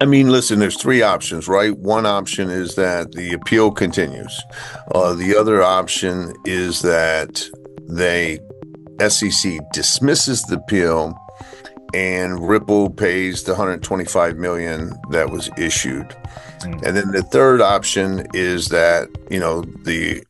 I mean, listen, there's three options, right? One option is that the appeal continues. The other option is that they SEC dismisses the appeal and Ripple pays the 125 million that was issued. Mm. And then the third option is that, the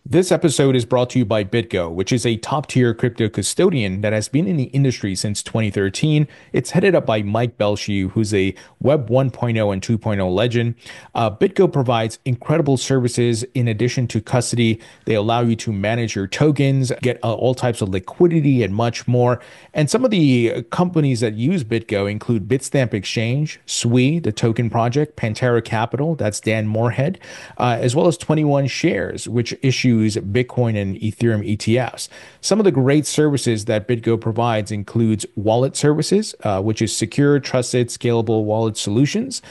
This episode is brought to you by BitGo, which is a top-tier crypto custodian that has been in the industry since 2013. It's headed up by Mike Belshe, who's a Web 1.0 and 2.0 legend. BitGo provides incredible services in addition to custody. They allow you to manage your tokens, get all types of liquidity, and much more. And some of the companies that use BitGo include Bitstamp Exchange, SWE, the token project, Pantera Capital, that's Dan Moorhead, as well as 21 Shares, which issues Bitcoin and Ethereum ETFs. Some of the great services that BitGo provides includes wallet services, which is secure, trusted, scalable wallet solutions.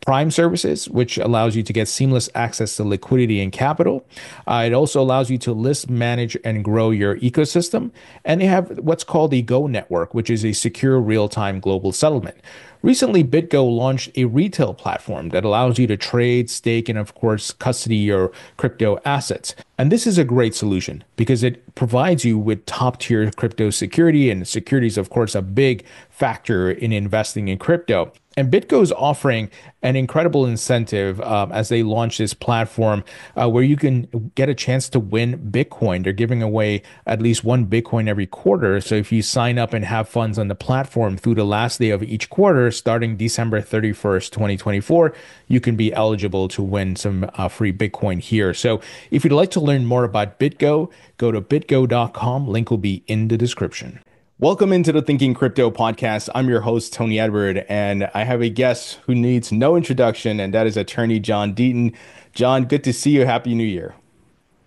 Prime services, which allows you to get seamless access to liquidity and capital. It also allows you to list, manage, and grow your ecosystem. And they have what's called the Go Network, which is a secure real-time global settlement. Recently, BitGo launched a retail platform that allows you to trade, stake, and of course, custody your crypto assets. And this is a great solution because it provides you with top-tier crypto security, and security is, of course, a big factor in investing in crypto. And BitGo is offering an incredible incentive as they launch this platform where you can get a chance to win Bitcoin. They're giving away at least one Bitcoin every quarter. So if you sign up and have funds on the platform through the last day of each quarter, starting December 31st, 2024, you can be eligible to win some free Bitcoin here. So if you'd like to learn more about BitGo, go to bitgo.com. Link will be in the description. Welcome into the Thinking Crypto podcast. I'm your host, Tony Edward, and I have a guest who needs no introduction, and that is attorney John Deaton. John, good to see you. Happy New Year.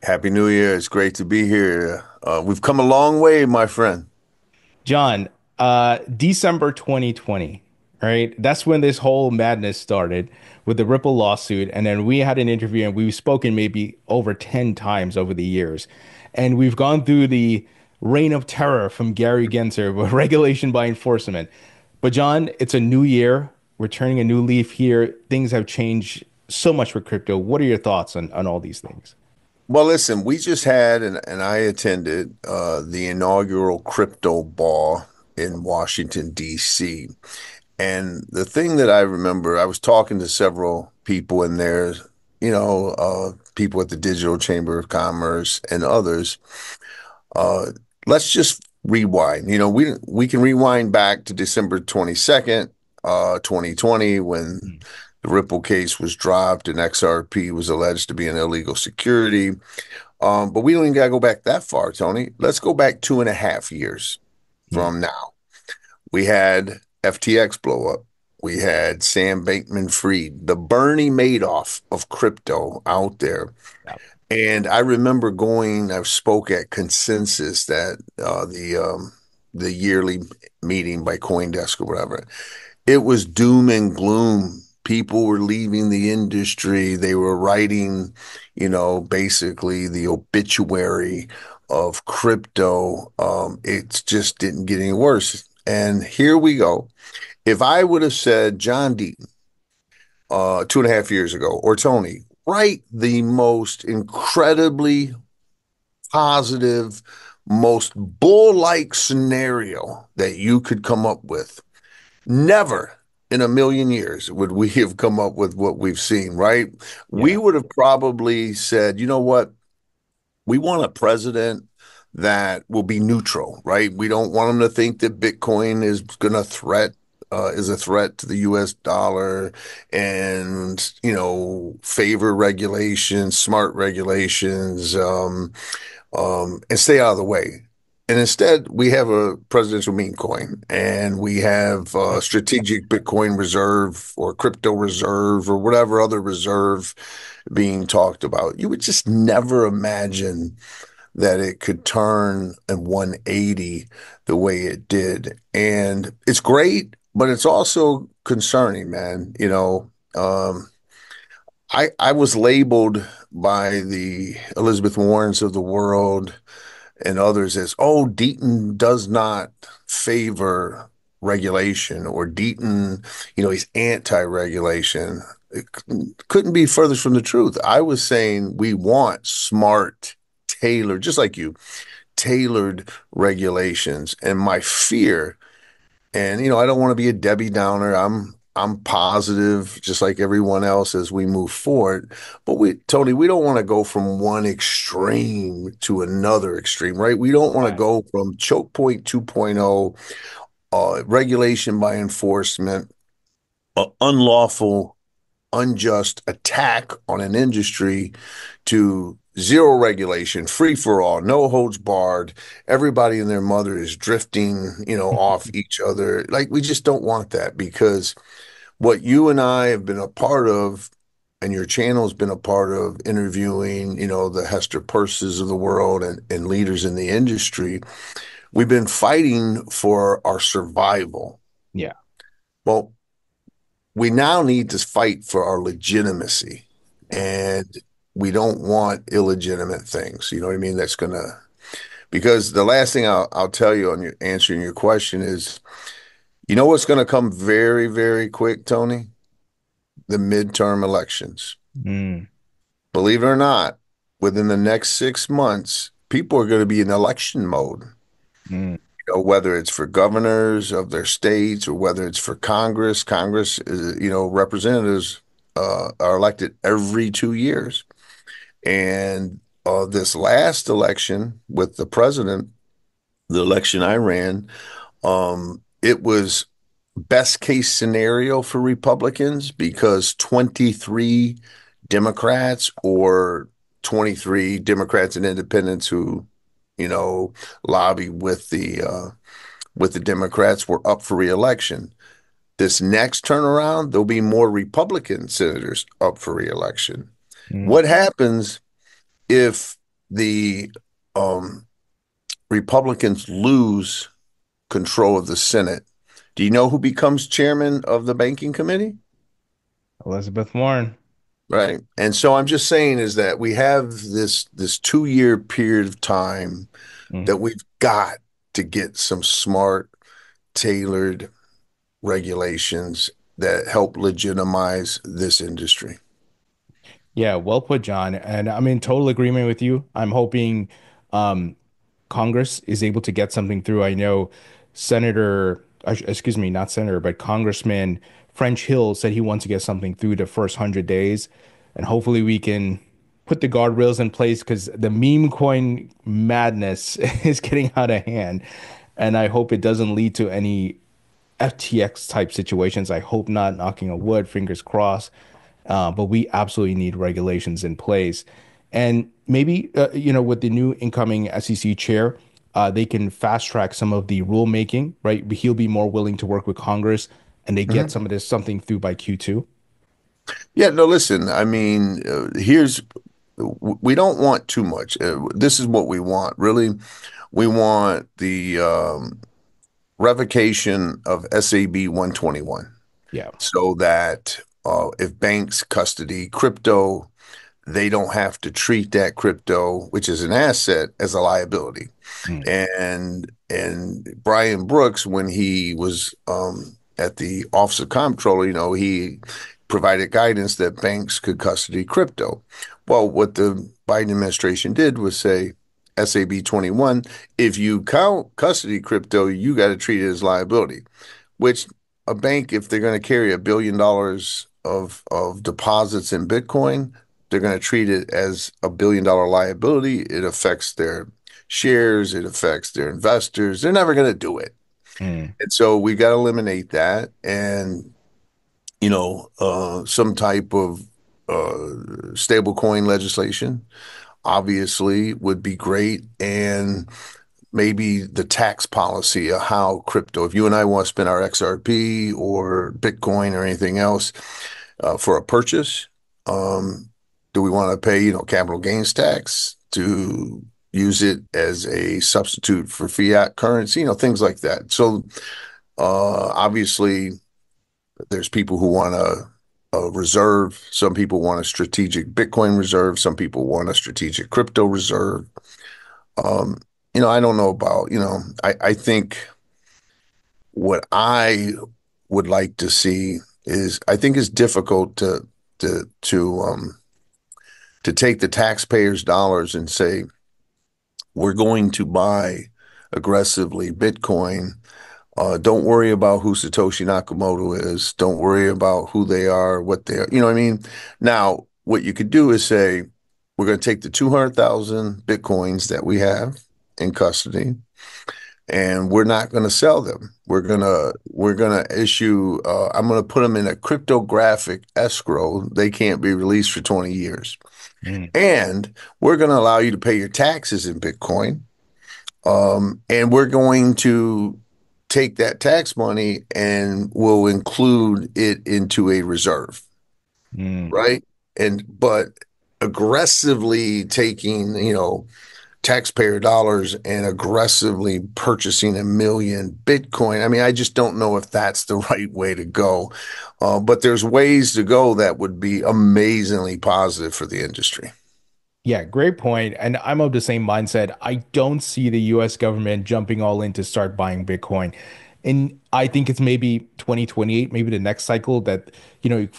Happy New Year. It's great to be here. We've come a long way, my friend. John, December 2020, right? That's when this whole madness started with the Ripple lawsuit. And then we had an interview and we've spoken maybe over 10 times over the years. And we've gone through the reign of terror from Gary Gensler, with regulation by enforcement. But John, it's a new year. We're turning a new leaf here. Things have changed so much for crypto. What are your thoughts on all these things? Well, listen, we just had, and I attended the inaugural crypto ball in Washington, D.C. And the thing that I remember, I was talking to several people in there, people at the Digital Chamber of Commerce and others. Uh, let's just rewind. We can rewind back to December 22nd, 2020, when the Ripple case was dropped and XRP was alleged to be an illegal security. But we don't even got to go back that far, Tony. Let's go back 2.5 years Mm. from now. We had FTX blow up. We had Sam Bankman-Fried, the Bernie Madoff of crypto out there. Yeah. And I remember I spoke at Consensus, that the yearly meeting by CoinDesk or whatever. It was doom and gloom. People were leaving the industry. They were writing, basically the obituary of crypto. It just didn't get any worse. And here we go. If I would have said John Deaton 2.5 years ago, or Tony, write the most incredibly positive, most bull-like scenario that you could come up with, never in a million years would we have come up with what we've seen, right? We Yeah. would have probably said, you know what? We want a president that will be neutral, right? We don't want him to think that Bitcoin is a threat to the US dollar, and, favor regulations, smart regulations, and stay out of the way. And instead, we have a presidential meme coin, and we have a strategic Bitcoin reserve or crypto reserve or whatever other reserve being talked about. You would just never imagine that it could turn a 180 the way it did. And it's great, but it's also concerning, man. I was labeled by the Elizabeth Warrens of the world and others as, oh, Deaton does not favor regulation, or Deaton, he's anti-regulation. It couldn't be further from the truth. I was saying we want smart, tailored, just like you, tailored regulations. And my fear, and I don't want to be a Debbie Downer. I'm positive, just like everyone else, as we move forward. But Tony, we don't want to go from one extreme to another extreme, right? We don't want to Right. go from choke point 2.0, regulation by enforcement, unlawful, unjust attack on an industry, to zero regulation, free for all, no holds barred. Everybody and their mother is drifting, off each other. Like, we just don't want that, because what you and I have been a part of, and your channel has been a part of, interviewing, the Hester Purses of the world, and leaders in the industry. We've been fighting for our survival. Yeah. Well, we now need to fight for our legitimacy, and we don't want illegitimate things. You know what I mean? Because the last thing I'll tell you on your answering your question is, what's going to come very, very quick, Tony? The midterm elections. Mm, Believe it or not, within the next 6 months, people are going to be in election mode. mm, Whether it's for governors of their states, or whether it's for Congress. Congress is, representatives are elected every 2 years. And this last election with the president, the election I ran, it was best case scenario for Republicans, because 23 Democrats, or 23 Democrats and independents who, you know, lobby with the Democrats, were up for reelection. This next turnaround, there'll be more Republican senators up for reelection. mm. What happens if the um, Republicans lose control of the Senate? Do you know who becomes chairman of the banking committee? Elizabeth Warren. Right. And so I'm just saying is that we have this 2 year period of time Mm. that we've got to get some smart, tailored regulations that help legitimize this industry. Yeah, well put, John. And I'm in total agreement with you. I'm hoping um, Congress is able to get something through. I know excuse me, not Senator, but Congressman French Hill said he wants to get something through the first 100 days. And hopefully we can put the guardrails in place, because the meme coin madness is getting out of hand. And I hope it doesn't lead to any FTX type situations. I hope not, knocking on wood, fingers crossed. But we absolutely need regulations in place. And maybe, with the new incoming SEC chair, they can fast track some of the rulemaking, right? He'll be more willing to work with Congress, and they get Mhm. some of this something through by Q2. Yeah, no, listen, I mean, we don't want too much. This is what we want, really. We want the revocation of SAB 121, Yeah. so that if banks custody crypto, they don't have to treat that crypto, which is an asset, as a liability. Mm, And Brian Brooks, when he was at the Office of Comptroller, he provided guidance that banks could custody crypto. Well, what the Biden administration did was say, SAB 21, if you count custody crypto, you got to treat it as liability, which a bank, if they're going to carry $1 billion of deposits in Bitcoin, they're going to treat it as $1 billion liability. It affects their shares, it affects their investors. They're never going to do it. mm. And so we got to eliminate that. And, some type of stable coin legislation obviously would be great. And maybe the tax policy of how crypto, if you and I want to spend our XRP or Bitcoin or anything else for a purchase, do we want to pay, capital gains tax to use it as a substitute for fiat currency, things like that. So obviously, there's people who want a reserve. Some people want a strategic Bitcoin reserve. Some people want a strategic crypto reserve. Um, I don't know about, I think what I would like to see is I think it's difficult to to um to take the taxpayers' dollars and say we're going to buy aggressively Bitcoin. Don't worry about who Satoshi Nakamoto is. Don't worry about who they are, what they are. You know what I mean? Now, what you could do is say, we're going to take the 200,000 Bitcoins that we have in custody, and we're not going to sell them. We're gonna issue. I'm going to put them in a cryptographic escrow. They can't be released for 20 years, Mm, and we're going to allow you to pay your taxes in Bitcoin. And we're going to take that tax money and we'll include it into a reserve, mm. right? But aggressively taking, taxpayer dollars and aggressively purchasing 1 million Bitcoin. I mean, I just don't know if that's the right way to go. But there's ways to go that would be amazingly positive for the industry. Yeah, great point. And I'm of the same mindset. I don't see the US government jumping all in to start buying Bitcoin. And I think it's maybe 2028, maybe the next cycle that, you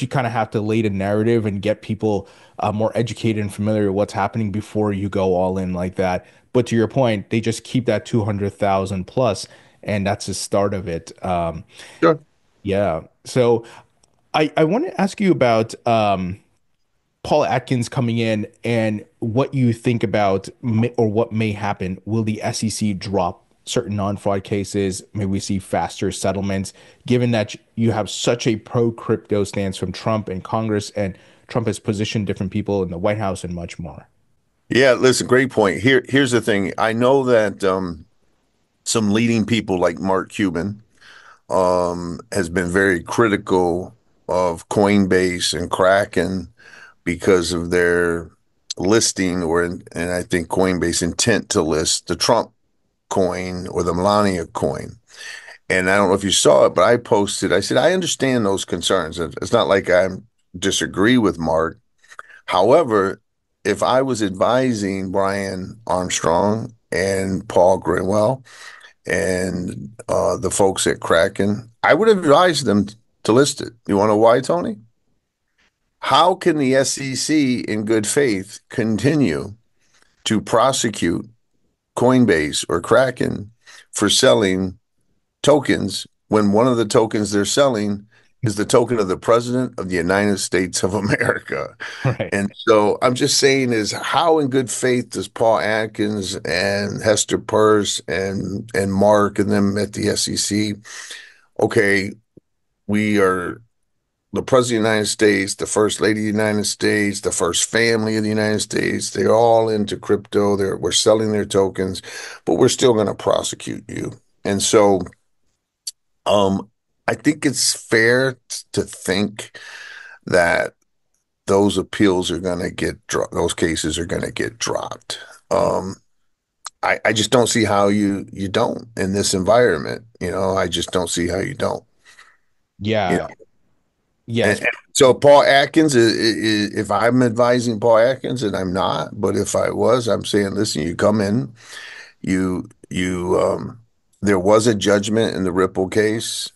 kind of have to lay the narrative and get people more educated and familiar with what's happening before you go all in like that. But to your point, they just keep that 200,000 plus, and that's the start of it. Sure. Yeah. So I want to ask you about Paul Atkins coming in and what you think about or what may happen. Will the SEC drop certain non-fraud cases? May we see faster settlements, given that you have such a pro-crypto stance from Trump and Congress, and Trump has positioned different people in the White House and much more? Yeah, listen, great point. Here's the thing. I know that some leading people like Mark Cuban has been very critical of Coinbase and Kraken because of their listing and I think Coinbase intent to list the Trump coin or the Melania coin. And I don't know if you saw it, but I posted, I said, I understand those concerns. It's not like I disagree with Mark. However, if I was advising Brian Armstrong and Paul Greenwell and the folks at Kraken, I would advise them to list it. You want to know why, Tony? How can the SEC, in good faith, continue to prosecute Coinbase or Kraken for selling tokens when one of the tokens they're selling is the token of the President of the United States of America? Right. And so I'm just saying is how in good faith does Paul Atkins and Hester Peirce and Mark and them at the SEC, okay, we are the President of the United States, the First Lady of the United States, the First Family of the United States, they're all into crypto. We're selling their tokens, but we're still going to prosecute you. And so um, I think it's fair to think that those appeals are going to those cases are going to get dropped. Um, I just don't see how you don't in this environment. I just don't see how you don't. You Yeah. know, Yes. and so Paul Atkins, if I'm advising Paul Atkins, and I'm not, but if I was, I'm saying, listen, you come in, you there was a judgment in the Ripple case.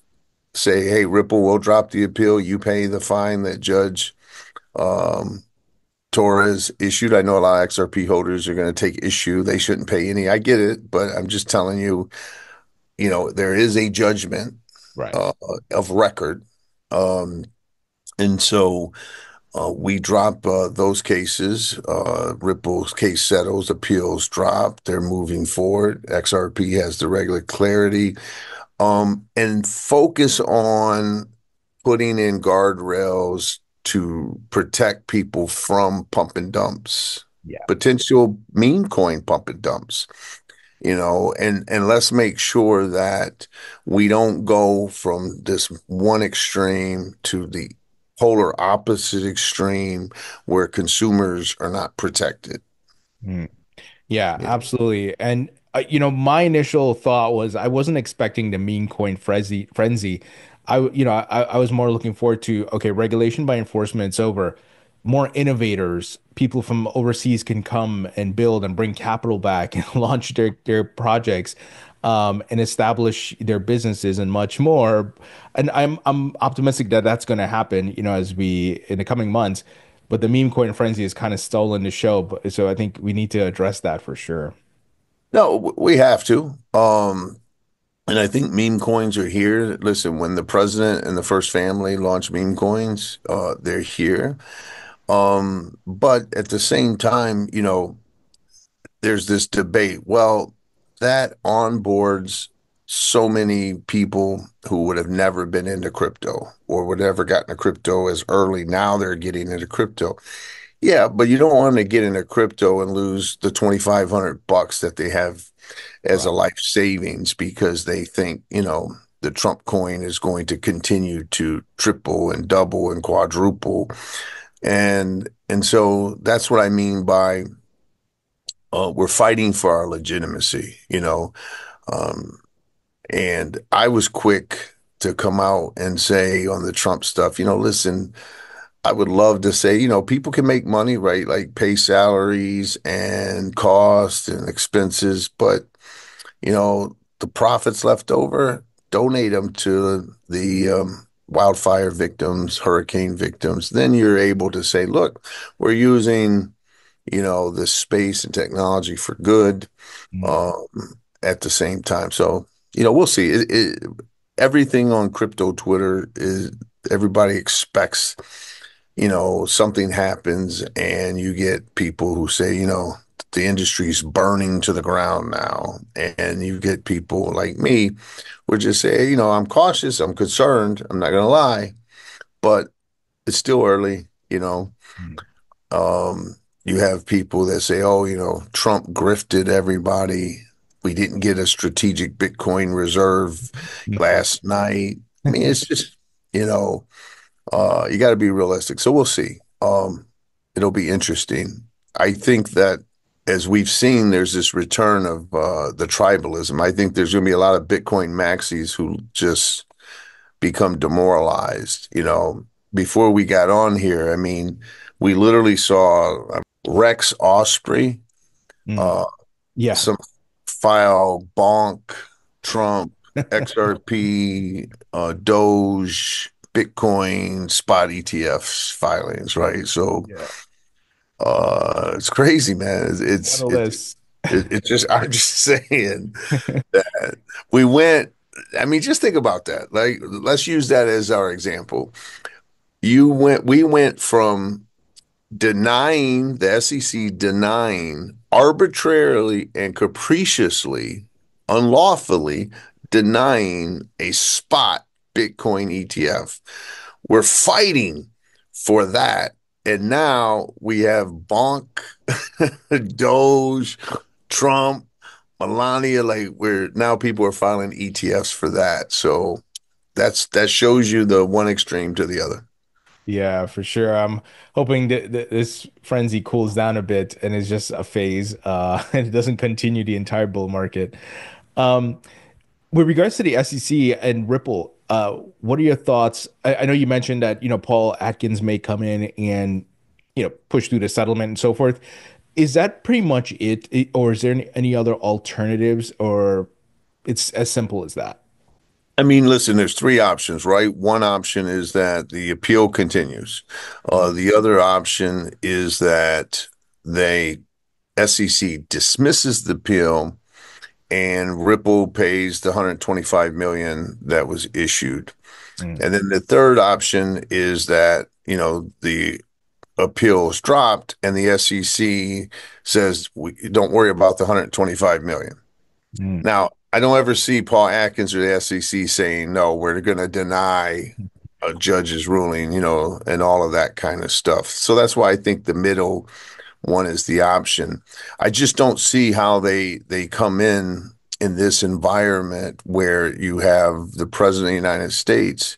Say, hey, Ripple will drop the appeal. You pay the fine that Judge um, Torres issued. I know a lot of XRP holders are going to take issue. They shouldn't pay any. I get it, but I'm just telling you, there is a judgment Right. uh, of record. Um, and so we drop those cases. Ripple's case settles, appeals drop. They're moving forward. XRP has the regular clarity. And focus on putting in guardrails to protect people from pump and dumps, Yeah. potential meme coin pump and dumps, and let's make sure that we don't go from this one extreme to the polar opposite extreme where consumers are not protected. Mm. Yeah, Yeah. absolutely. And my initial thought was I wasn't expecting the meme coin frenzy. I was more looking forward to, okay, regulation by enforcement, it's over. more innovators, people from overseas can come and build and bring capital back and launch their projects, and establish their businesses and much more. And I'm optimistic that that's going to happen, as we in the coming months. But the meme coin frenzy has kind of stolen the show. So I think we need to address that for sure. No, we have to. And I think meme coins are here. Listen, when the president and the first family launched meme coins, they're here. But at the same time, there's this debate. Well, that onboards so many people who would have never been into crypto or would never gotten into crypto as early. Now they're getting into crypto. Yeah, but you don't want to get into crypto and lose the 2,500 bucks that they have as a Right. life savings because they think, the Trump coin is going to continue to triple and double and quadruple. And so that's what I mean by we're fighting for our legitimacy, Um, and I was quick to come out and say on the Trump stuff, listen, I would love to say, people can make money, right? Like pay salaries and costs and expenses, but the profits left over, donate them to the wildfire victims, hurricane victims. Then you're able to say, look, we're using, this space and technology for good Mm. um, at the same time. So, we'll see. Everything on crypto Twitter is everybody expects something happens and you get people who say, the industry's burning to the ground now. And you get people like me who just say, I'm cautious, I'm concerned, I'm not gonna lie, but it's still early, Mm. You have people that say, oh, Trump grifted everybody. We didn't get a strategic Bitcoin reserve last night. I mean, it's just, you know, you got to be realistic. So we'll see. It'll be interesting. I think that as we've seen, there's this return of the tribalism. I think there's going to be a lot of Bitcoin maxis who just become demoralized. Before we got on here, I mean, we literally saw Rex Osprey, Mm. uh, Yeah. some file bonk, Trump, XRP, Doge, Bitcoin, spot ETFs filings, right? So Yeah. it's crazy, man. What a list. It's just I'm just saying that we went. I mean, just think about that. Like, let's use that as our example. We went from denying the SEC denying arbitrarily and capriciously, unlawfully denying a spot Bitcoin ETF. We're fighting for that. And now we have Bonk, Doge, Trump, Melania. Like we're now people are filing ETFs for that. So that shows you the one extreme to the other. Yeah, for sure. I'm hoping that this frenzy cools down a bit and is just a phase, and it doesn't continue the entire bull market. Um, with regards to the SEC and Ripple, what are your thoughts? I know you mentioned that, Paul Atkins may come in and, push through the settlement and so forth. Is that pretty much or is there any other alternatives, or it's as simple as that? I mean, listen, there's three options, right? One option is that the appeal continues. Mm, The other option is that they SEC dismisses the appeal and Ripple pays the 125 million that was issued. mm, And then the third option is that, the appeal is dropped and the SEC says, don't worry about the 125 million. mm, Now, I don't ever see Paul Atkins or the SEC saying, no, we're going to deny a judge's ruling, and all of that kind of stuff. So that's why I think the middle one is the option. I just don't see how they come in this environment where you have the president of the United States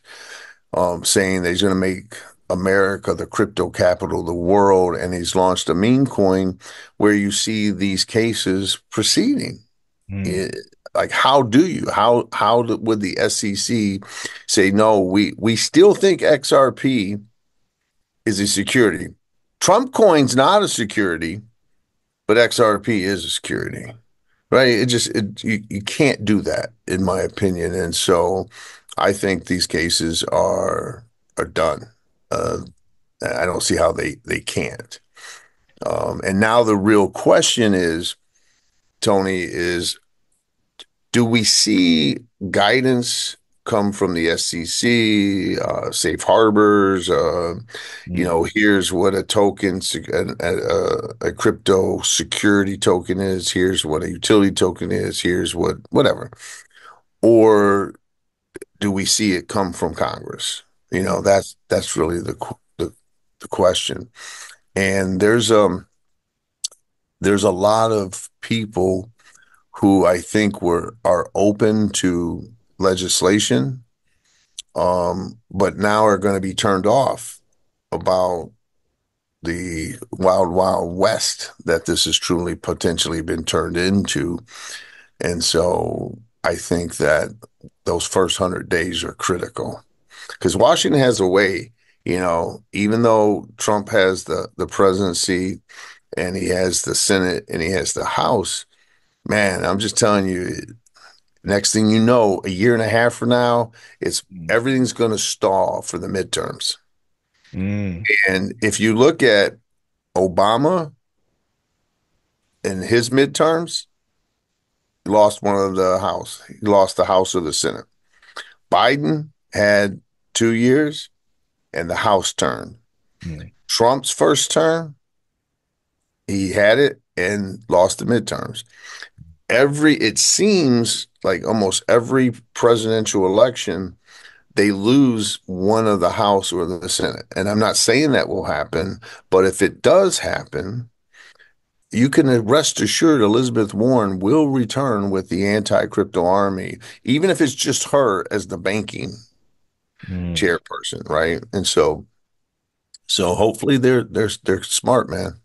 saying that he's going to make America the crypto capital of the world, and he's launched a meme coin where you see these cases proceeding. mm, It, like, how do you? Would the SEC say no? We still think XRP is a security. Trump coin's not a security, but XRP is a security, right? You can't do that, in my opinion. And so I think these cases are done. Uh, I don't see how they can't. And now the real question is, Tony, is do we see guidance come from the SEC, safe harbors? Here's what a token, a crypto security token is. Here's what a utility token is. Here's whatever. Or do we see it come from Congress? That's really the question. And there's a lot of people who I think are open to legislation, but now are going to be turned off about the wild, wild west that this has truly potentially been turned into. And so I think that those first 100 days are critical because Washington has a way, even though Trump has the presidency and he has the Senate and he has the House, man, I'm just telling you, next thing you know, a year and a half from now, it's everything's going to stall for the midterms. Mm, And if you look at Obama in his midterms, he lost one of the House. He lost the House or the Senate. Biden had 2 years and the House turned. mm, Trump's first term, he had it and lost the midterms. It seems like almost every presidential election, they lose one of the House or the Senate. And I'm not saying that will happen, but if it does happen, you can rest assured Elizabeth Warren will return with the anti-crypto army, even if it's just her as the banking mm. chairperson, right? And so hopefully they're smart, man.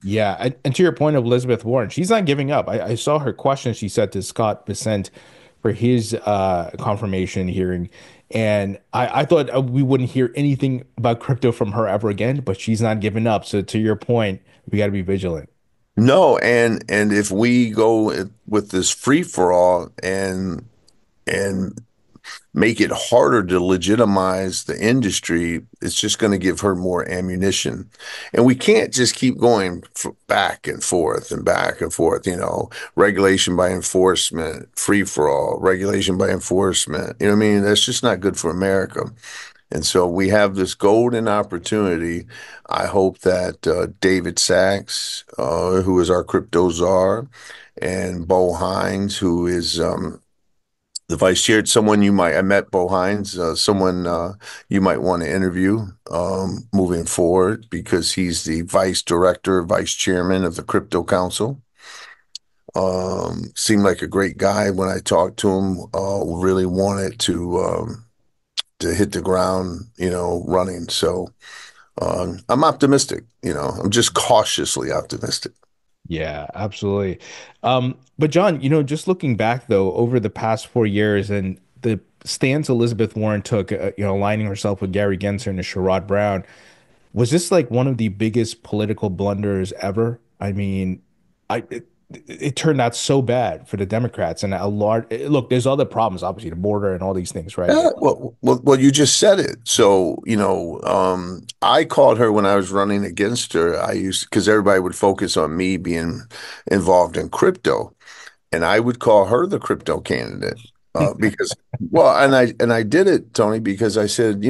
Yeah, and to your point of Elizabeth Warren, she's not giving up. I saw her question she said to Scott Bessent for his confirmation hearing, and I thought we wouldn't hear anything about crypto from her ever again, but she's not giving up. So to your point, we got to be vigilant. No, and if we go with this free for all and make it harder to legitimize the industry, it's just going to give her more ammunition. And we can't just keep going back and forth and back and forth, regulation by enforcement, free for all, regulation by enforcement. You know what I mean? That's just not good for America. And so we have this golden opportunity. I hope that David Sachs, who is our crypto czar, and Bo Hines, who is the vice chair, I met Bo Hines, someone you might want to interview moving forward because he's the vice chairman of the Crypto Council. Seemed like a great guy when I talked to him, really wanted to hit the ground, running. So I'm optimistic, I'm just cautiously optimistic. Yeah, absolutely. But John, just looking back though, over the past 4 years and the stance Elizabeth Warren took, aligning herself with Gary Gensler and Sherrod Brown, was this like one of the biggest political blunders ever? I mean, I it turned out so bad for the Democrats and a large look, there's other problems, obviously, the border and all these things, right? Yeah, But well, you just said it. So, I called her when I was running against her. Because everybody would focus on me being involved in crypto, and I would call her the crypto candidate. Because, well, and I did it, Tony, because I said,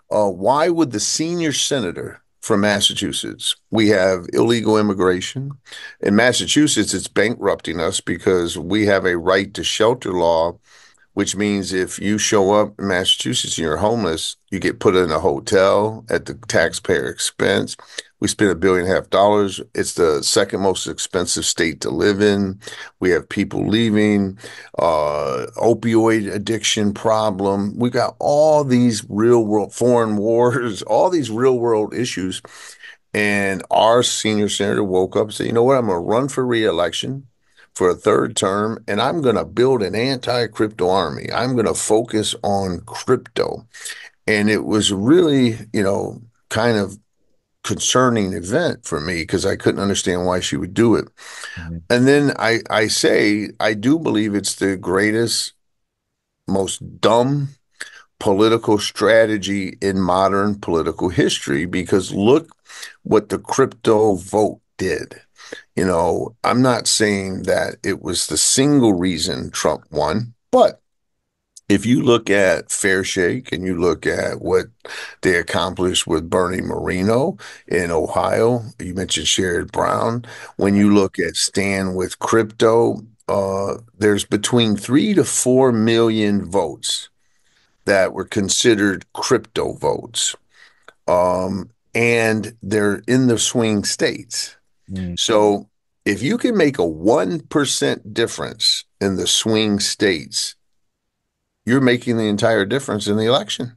why would the senior senator from Massachusetts, we have illegal immigration. In Massachusetts, it's bankrupting us because we have a right to shelter law, which means if you show up in Massachusetts and you're homeless, you get put in a hotel at the taxpayer expense. We spend $1.5 billion. It's the second most expensive state to live in. We have people leaving, opioid addiction problem. We got all these real world foreign wars, all these real world issues. And our senior senator woke up and said, you know what? I'm going to run for reelection for a third term, and I'm going to build an anti-crypto army. I'm going to focus on crypto. And it was really, kind of concerning event for me because I couldn't understand why she would do it. Mhm. And then I say I do believe it's the greatest, most dumb political strategy in modern political history because look what the crypto vote did. I'm not saying that it was the single reason Trump won, but if you look at Fair Shake and you look at what they accomplished with Bernie Moreno in Ohio, you mentioned Sherrod Brown. When you look at Stand with Crypto, there's between 3 to 4 million votes that were considered crypto votes. And they're in the swing states. Mm. So if you can make a 1% difference in the swing states, you're making the entire difference in the election.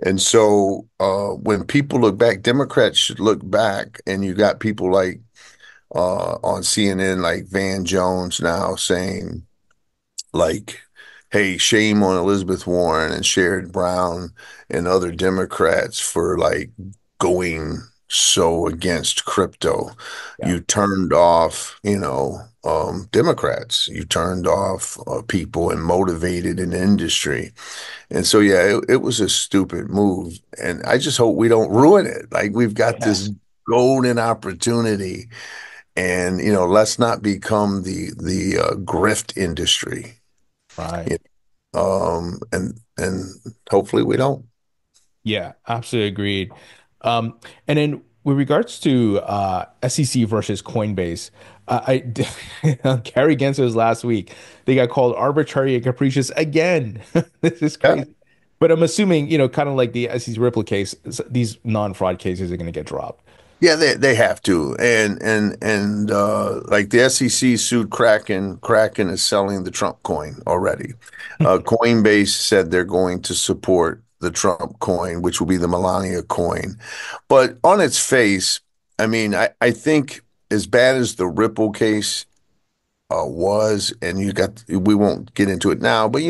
And so when people look back, Democrats should look back, and you got people like on CNN, like Van Jones now saying, like, hey, shame on Elizabeth Warren and Sherrod Brown and other Democrats for like going so against crypto. Yeah. You turned off, Democrats. You turned off people and motivated an industry. And so, yeah, it was a stupid move. And I just hope we don't ruin it. Like we've got Yeah. this golden opportunity, and let's not become the grift industry. Right. And hopefully we don't. Yeah, absolutely agreed. And then with regards to SEC versus Coinbase, on Gary Gensler's last week, they got called arbitrary and capricious again. This is Yeah. crazy. But I'm assuming, kind of like the SEC Ripple case, these non-fraud cases are going to get dropped. Yeah, they have to. And like the SEC sued Kraken. Kraken is selling the Trump coin already. Coinbase said they're going to support the Trump coin, which will be the Melania coin. But on its face, I mean, I think as bad as the Ripple case was, and we won't get into it now, but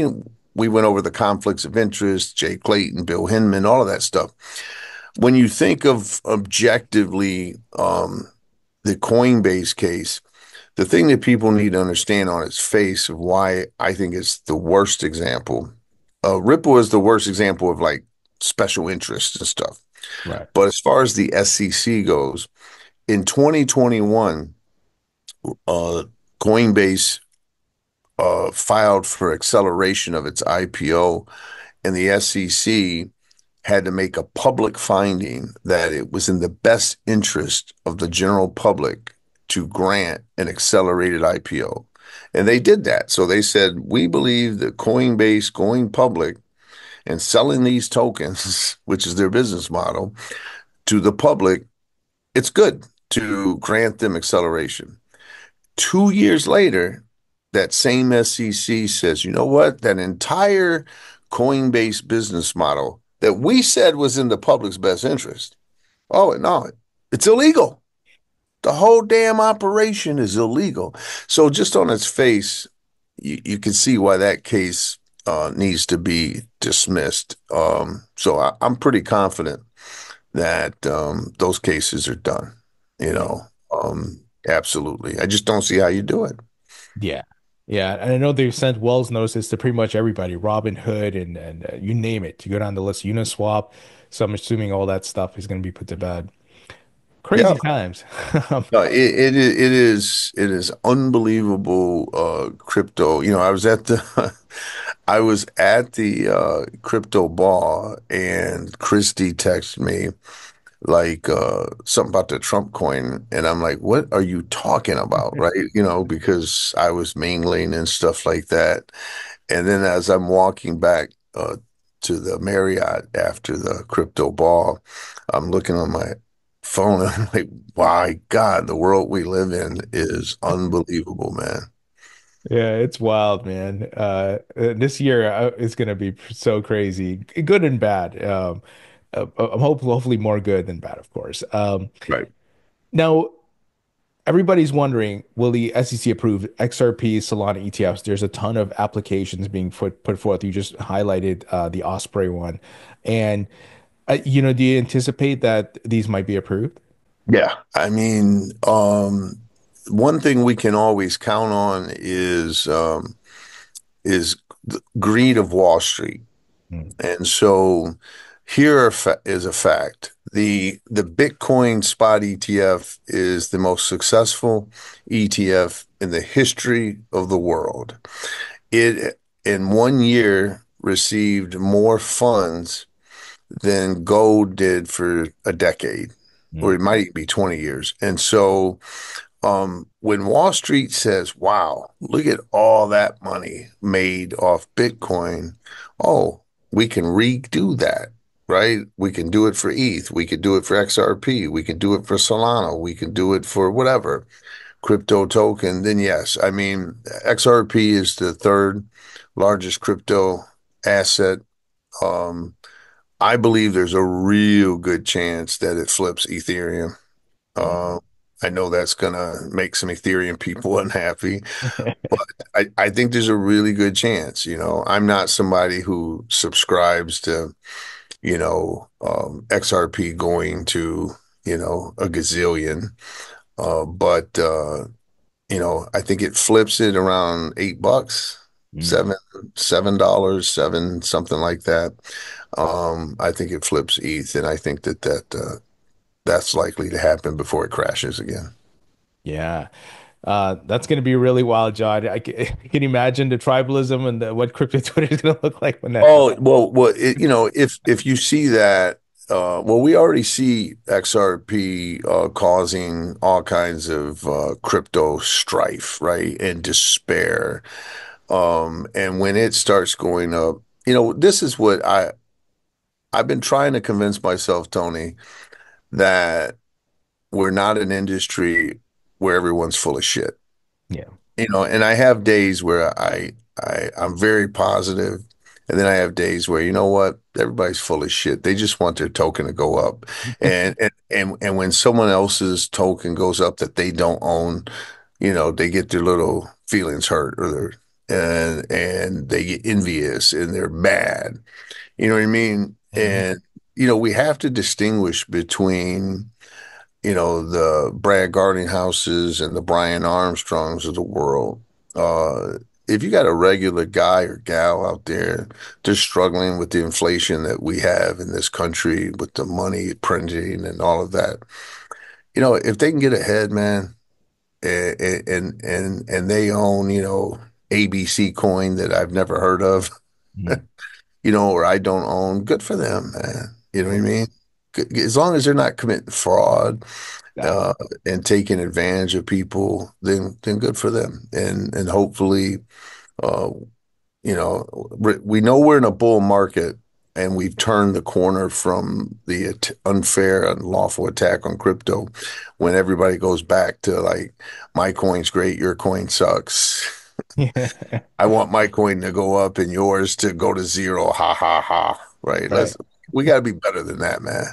we went over the conflicts of interest, Jay Clayton, Bill Hinman, all of that stuff. When you think of objectively the Coinbase case, the thing that people need to understand on its face of why I think it's the worst example, Ripple is the worst example of like special interests and stuff. Right. But as far as the SEC goes, in 2021, uh, Coinbase filed for acceleration of its IPO, and the SEC had to make a public finding that it was in the best interest of the general public to grant an accelerated IPO. And they did that. So they said, we believe that Coinbase going public and selling these tokens, which is their business model, to the public, it's good to grant them acceleration. 2 years later, that same SEC says, you know what? That entire Coinbase business model that we said was in the public's best interest. Oh, no, it's illegal. The whole damn operation is illegal. So just on its face, you can see why that case needs to be dismissed. So I'm pretty confident that those cases are done. You Yeah. know, absolutely. I just don't see how you do it. Yeah. Yeah. And I know they've sent Wells notices to pretty much everybody, Robin Hood and you name it, to go down the list, Uniswap. So I'm assuming all that stuff is going to be put to bed. Yeah. Crazy times. No, it is unbelievable crypto. I was at the crypto ball, and Christy texted me like something about the Trump coin, and I'm like, what are you talking about? Right? Because I was mingling and stuff like that. And then as I'm walking back to the Marriott after the crypto ball, I'm looking on my phone and I'm like, my God, the world we live in is unbelievable, man. Yeah, it's wild, man. This year is going to be so crazy, good and bad. I'm hopefully more good than bad, of course. Right. Now, everybody's wondering, will the SEC approve XRP, Solana ETFs? There's a ton of applications being put forth. You just highlighted the Osprey one, and Do you anticipate that these might be approved? Yeah. I mean, one thing we can always count on is the greed of Wall Street. Mm, And so is a fact. The Bitcoin spot ETF is the most successful ETF in the history of the world. It in 1 year received more funds than gold did for a decade, or mm, it might be 20 years. And so when Wall Street says, wow, look at all that money made off Bitcoin, oh, we can redo that, right? We can do it for ETH. We could do it for XRP. We can do it for Solana. We can do it for whatever crypto token. Then, yes, I mean, XRP is the third largest crypto asset. Um, I believe there's a real good chance that it flips Ethereum. mm. Uh, I know that's gonna make some Ethereum people unhappy, but I think there's a really good chance. I'm not somebody who subscribes to, XRP going to, a gazillion. But I think it flips it around $8, Mm. seven, $7, seven, something like that. I think it flips ETH, and I think that's likely to happen before it crashes again. Yeah. That's going to be really wild, John. I can imagine the tribalism and what crypto Twitter is going to look like when that Oh, well, if you see that, well, we already see XRP causing all kinds of crypto strife, right, and despair. And when it starts going up, this is what I've been trying to convince myself, Tony, that we're not an industry where everyone's full of shit. Yeah. And I have days where I'm very positive, and then I have days where, you know what, everybody's full of shit. They just want their token to go up. And when someone else's token goes up that they don't own, they get their little feelings hurt, and they get envious and they're mad. You know what I mean? Mhm. And we have to distinguish between the Brad Garninghouses and the Brian Armstrongs of the world. If you got a regular guy or gal out there just struggling with the inflation that we have in this country, with the money printing and all of that, if they can get ahead, man, and they own, ABC coin that I've never heard of, Mhm. or I don't own, good for them, man. You know what I Yeah, mean? As long as they're not committing fraud exactly. uh, and taking advantage of people, then good for them. And hopefully, uh, we know we're in a bull market, and we've turned the corner from the unfair, unlawful attack on crypto. When everybody goes back to like, my coin's great, your coin sucks. Yeah. I want my coin to go up and yours to go to zero. Ha ha ha. Right? Right. We got to be better than that, man.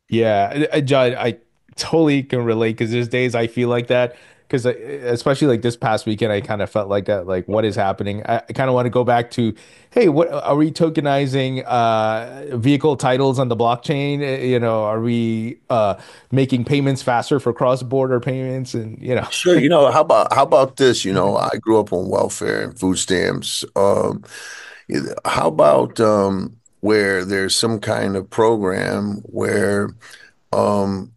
Yeah, John, I totally can relate because there's days I feel like that. Because especially like this past weekend, I kind of felt like that. Like, what is happening? I kind of want to go back to, hey, what are we tokenizing vehicle titles on the blockchain? Are we making payments faster for cross-border payments? And Sure. How about this? I grew up on welfare and food stamps. How about where there's some kind of program where um,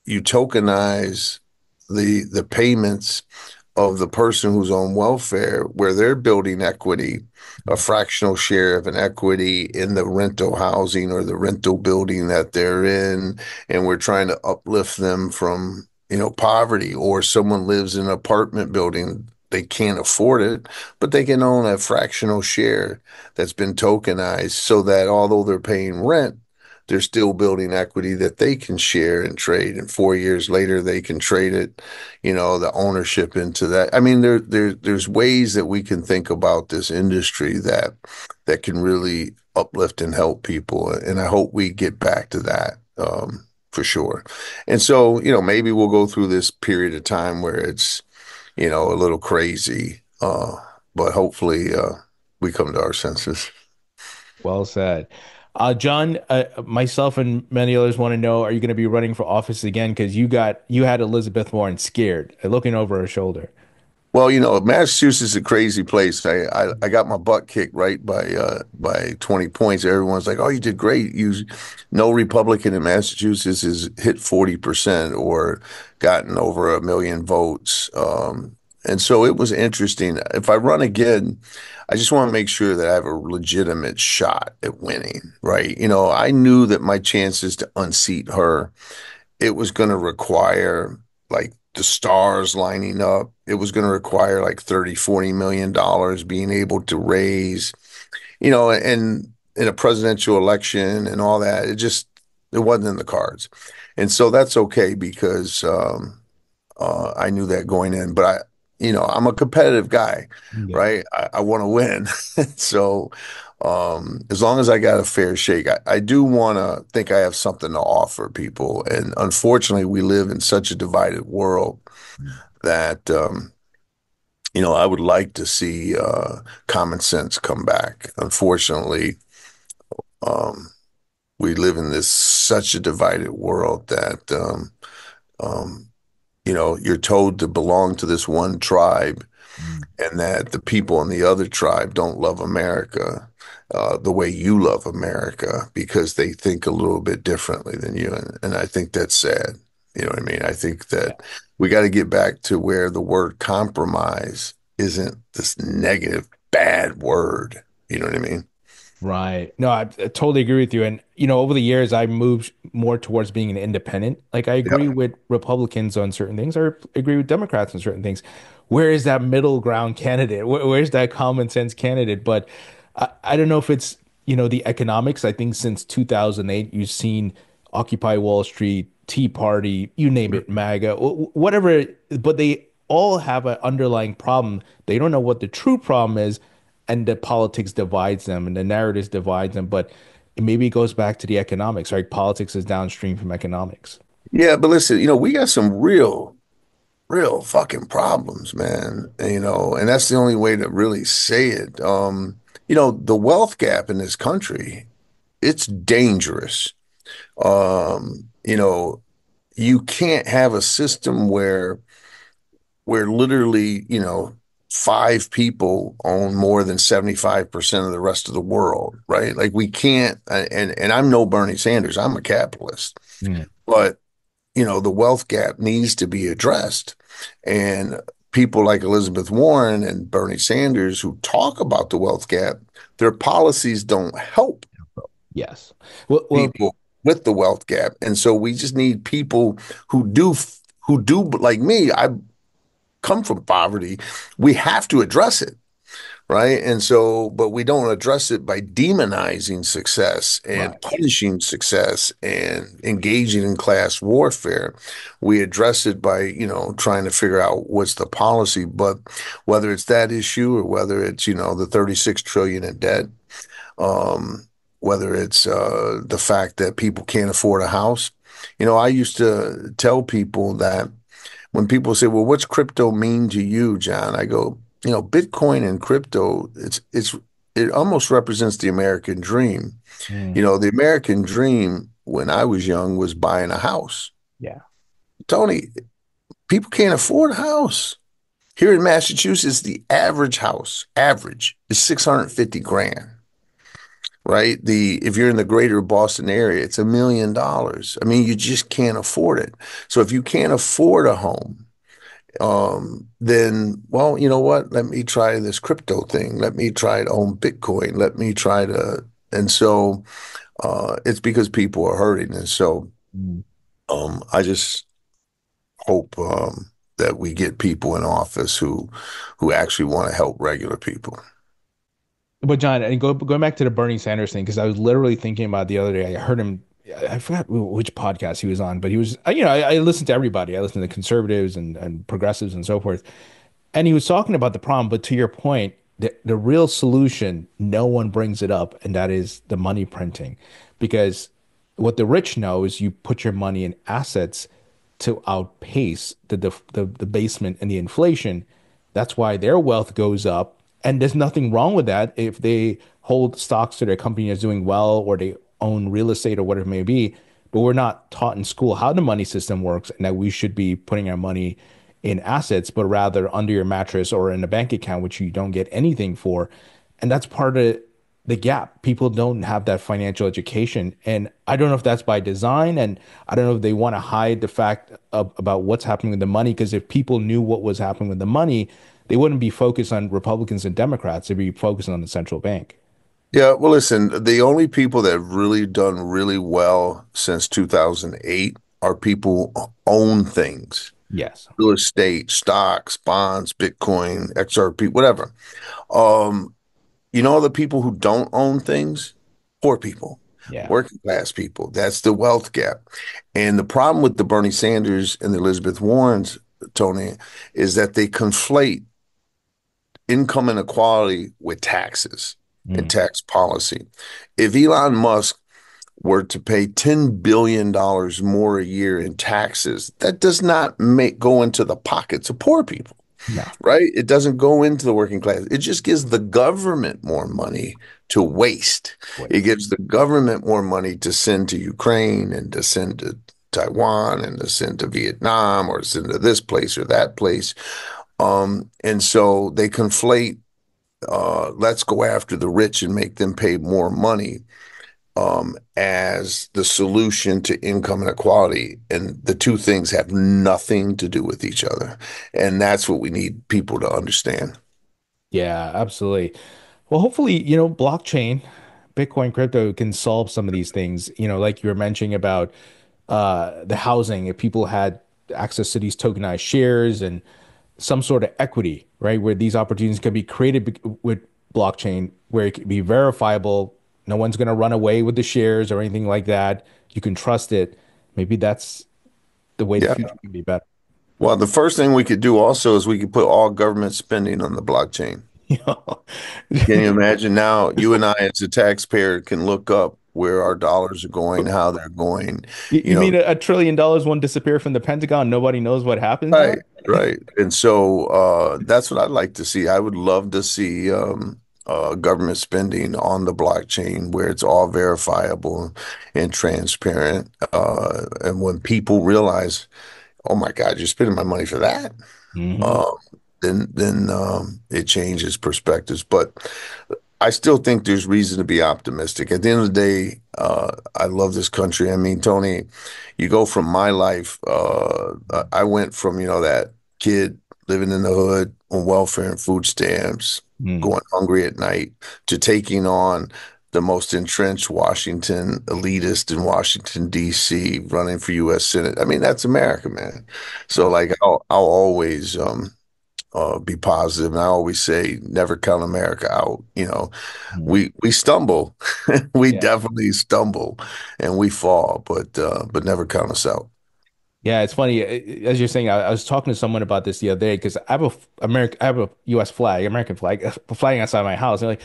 you tokenize the payments of the person who's on welfare, where they're building equity, a fractional share of an equity in the rental housing or the rental building that they're in, and we're trying to uplift them from, poverty, or someone lives in an apartment building. They can't afford it, but they can own a fractional share that's been tokenized so that although they're paying rent, they're still building equity that they can share and trade. And 4 years later, they can trade it, the ownership into that. I mean, there's ways that we can think about this industry that can really uplift and help people. And I hope we get back to that. For sure. And so, maybe we'll go through this period of time where it's, a little crazy. But hopefully, we come to our senses. Well said. John, myself and many others want to know, are you going to be running for office again? Because you had Elizabeth Warren scared, looking over her shoulder. Well, Massachusetts is a crazy place. I got my butt kicked right by 20 points. Everyone's like, "Oh, you did great." No Republican in Massachusetts has hit 40% or gotten over 1 million votes. And so it was interesting. If I run again, I just want to make sure that I have a legitimate shot at winning, right? I knew that my chances to unseat her, it was going to require like the stars lining up. It was going to require like 30, $40 million being able to raise, and in a presidential election and all that. It wasn't in the cards. And so that's okay because I knew that going in, but I'm a competitive guy, Yeah. right? I want to win. So, as long as I got a fair shake, I do want to think I have something to offer people. And unfortunately, we live in such a divided world that, I would like to see common sense come back. Unfortunately, um, we live in this such a divided world that, um, you're told to belong to this one tribe Mm. and that the people in the other tribe don't love America the way you love America because they think a little bit differently than you. And I think that's sad. You know what I mean? I think Yeah. that we got to get back to where the word compromise isn't this negative, bad word. You know what I mean? Right. No, I totally agree with you. And, over the years, I moved more towards being an independent. Like, I agree Yeah. with Republicans on certain things, or agree with Democrats on certain things. Where is that middle ground candidate? Where's that common sense candidate? But I don't know if it's, the economics. I think since 2008, you've seen Occupy Wall Street, Tea Party, you name it, MAGA, whatever. But they all have an underlying problem. They don't know what the true problem is, and the politics divides them and the narratives divides them. But maybe it goes back to the economics, right? Politics is downstream from economics. Yeah, but listen, we got some real fucking problems, man. And that's the only way to really say it. The wealth gap in this country, it's dangerous. You know, you can't have a system where literally, five people own more than 75% of the rest of the world, right? Like we can't, and I'm no Bernie Sanders, I'm a capitalist, Mm. but the wealth gap needs to be addressed. And people like Elizabeth Warren and Bernie Sanders who talk about the wealth gap, their policies don't help Yes. Well, people with the wealth gap. And so we just need people who do like me. I come from poverty. We have to address it. Right. And so, but we don't address it by demonizing success and right. punishing success and engaging in class warfare. We address it by, trying to figure out what's the policy. But whether it's that issue or whether it's, the 36 trillion in debt, whether it's the fact that people can't afford a house. I used to tell people that when people say, "Well, what's crypto mean to you, John?" I go, Bitcoin and crypto, it almost represents the American dream. Mm. The American dream when I was young was buying a house. Yeah. Tony, people can't afford a house. Here in Massachusetts, the average is 650 grand, right? If you're in the greater Boston area, it's $1 million. I mean, you just can't afford it. So if you can't afford a home, then, well, you know what? Let me try this crypto thing. Let me try to own Bitcoin. Let me try to, and so it's because people are hurting. And so Mm. I just hope that we get people in office who actually want to help regular people. But John, and going back to the Bernie Sanders thing, because I was literally thinking about it the other day. I heard him. I forgot which podcast he was on, but he was. I listen to everybody. I listen to conservatives and progressives and so forth. And he was talking about the problem. But to your point, the real solution, no one brings it up, and that is the money printing, because what the rich know is you put your money in assets to outpace the basement and the inflation. That's why their wealth goes up And there's nothing wrong with that if they hold stocks to their company that's doing well or they own real estate or whatever it may be. But we're not taught in school how the money system works and that we should be putting our money in assets, but rather under your mattress or in a bank account, which you don't get anything for. And that's part of the gap. People don't have that financial education. And I don't know if that's by design. And I don't know if they want to hide the fact about what's happening with the money. Because if people knew what was happening with the money, they wouldn't be focused on Republicans and Democrats. They'd be focused on the central bank. Yeah, well, listen, the only people that have really done really well since 2008 are people who own things, Yes. real estate, stocks, bonds, Bitcoin, XRP, whatever. Um, the people who don't own things, poor people, Yeah. working class people. That's the wealth gap. And the problem with the Bernie Sanders and the Elizabeth Warrens, Tony, is that they conflate income inequality with taxes and Mm. tax policy. If Elon Musk were to pay $10 billion more a year in taxes, that does not make go into the pockets of poor people, No. right? It doesn't go into the working class. It just gives the government more money to waste. It Waste. gives the government more money to send to Ukraine and to send to Taiwan and to send to Vietnam or send to this place or that place. And so they conflate, let's go after the rich and make them pay more money, as the solution to income inequality. And the two things have nothing to do with each other. And that's what we need people to understand. Yeah, absolutely. Well, hopefully, blockchain, Bitcoin, crypto can solve some of these things. Like you were mentioning about the housing, if people had access to these tokenized shares and some sort of equity, right, where these opportunities could be created with blockchain, where it could be verifiable. No one's going to run away with the shares or anything like that. You can trust it. Maybe that's the way the Yeah. future can be better. Well, the first thing we could do also is we could put all government spending on the blockchain. You know? Can you imagine now you and I as a taxpayer can look up where our dollars are going, how they're going, You you know, mean a trillion dollars won't disappear from the Pentagon? Nobody knows what happens right, now? right. And so that's what I'd like to see. I would love to see government spending on the blockchain where it's all verifiable and transparent. And when people realize, oh my God, you're spending my money for that, Hmm. uh, then it changes perspectives. But I still think there's reason to be optimistic. At the end of the day, I love this country. I mean, Tony, you go from my life. I went from, that kid living in the hood on welfare and food stamps, Mm. going hungry at night, to taking on the most entrenched Washington elitist in Washington, D.C., running for U.S. Senate. I mean, that's America, man. So Yeah. like I'll always be positive. And I always say, never count America out. Mm. We stumble, we Yeah. definitely stumble, and we fall, but never count us out. Yeah, it's funny. As you're saying, I was talking to someone about this the other day because I have a U.S. flag, American flag, flying outside my house. They're like,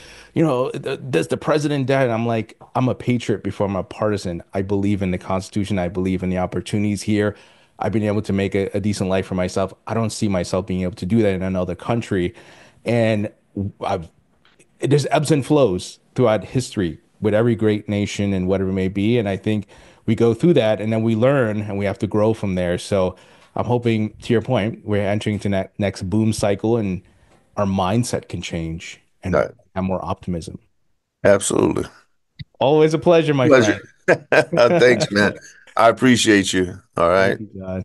does the president die? And I'm like, I'm a patriot before I'm a partisan. I believe in the Constitution. I believe in the opportunities here. I've been able to make a decent life for myself. I don't see myself being able to do that in another country. And I've there's ebbs and flows throughout history with every great nation and whatever it may be. And I think we go through that and then we learn and we have to grow from there. So I'm hoping, to your point, we're entering to that next boom cycle and our mindset can change and Uh, have more optimism. Absolutely. Always a pleasure, my Pleasure. friend. Thanks, man. I appreciate you. All Thank right. you, God.